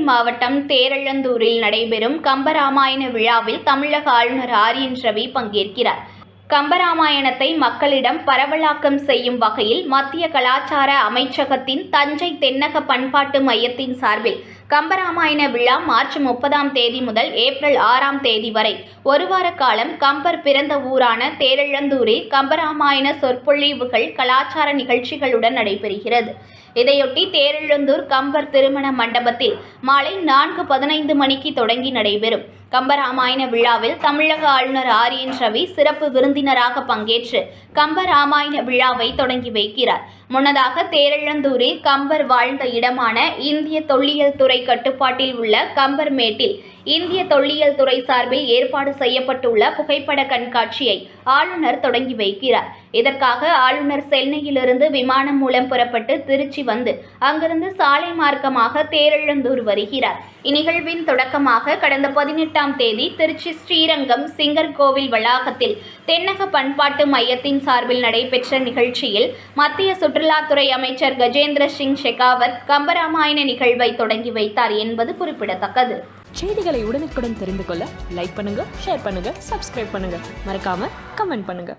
மாவட்டம் தேரெழுந்தூரில் நடைபெறும் கம்பராமாயண விழாவில் தமிழக ஆளுநர் ஆர்.என். ரவி பங்கேற்கிறார். கம்பராமாயணத்தை மக்களிடம் பரவலாக்கம் செய்யும் வகையில் மத்திய கலாச்சார அமைச்சகத்தின் தஞ்சை தென்னக பண்பாட்டு மையத்தின் சார்பில் கம்பராமாயண விழா மார்ச் 30 முதல் ஏப்ரல் 6 வரை ஒருவார காலம் கம்பர் பிறந்த ஊரான தேரெழுந்தூரில் கம்பராமாயண சொற்பொழிவுகள், கலாச்சார நிகழ்ச்சிகளுடன் நடைபெறுகிறது. இதையொட்டி தேரெழுந்தூர் கம்பர் திருமண மண்டபத்தில் மாலை 4:15 மணிக்கு தொடங்கி நடைபெறும் கம்பராமாயண விழாவில் தமிழக ஆளுநர் ஆர்.என். ரவி சிறப்பு விருந்தினராக பங்கேற்று கம்பராமாயண விழாவை தொடங்கி வைக்கிறார். முன்னதாக தேரெழுந்தூரில் கம்பர் வாழ்ந்த இடமான இந்திய தொல்லியல் துறை கட்டுப்பாட்டில் உள்ள கம்பர் மேட்டில் இந்திய தொல்லியல் துறை சார்பில் ஏற்பாடு செய்யப்பட்டுள்ள புகைப்பட கண்காட்சியை ஆளுநர் தொடங்கி வைக்கிறார். இதற்காக ஆளுநர் சென்னையிலிருந்து விமானம் மூலம் புறப்பட்டு திருச்சி வந்து அங்கிருந்து சாலை மார்க்கமாக தேரெழுந்தூர் வருகிறார். இந்நிகழ்வின் தொடக்கமாக கடந்த 18ஆம் தேதி திருச்சி ஸ்ரீரங்கம் சிங்கர் கோவில் வளாகத்தில் தென்னக பண்பாட்டு மையத்தின் சார்பில் நடைபெற்ற நிகழ்ச்சியில் மத்திய சுற்றுலாத்துறை அமைச்சர் கஜேந்திர சிங் ஷெகாவத் கம்பராமாயண நிகழ்வை தொடங்கி வைத்தார் என்பது குறிப்பிடத்தக்கது. செய்திகளை உடனுக்குடன் தெரிந்து கொள்ள லைக் பண்ணுங்க, ஷேர் பண்ணுங்க, சப்ஸ்கிரைப் பண்ணுங்க, மறக்காம கமெண்ட் பண்ணுங்க.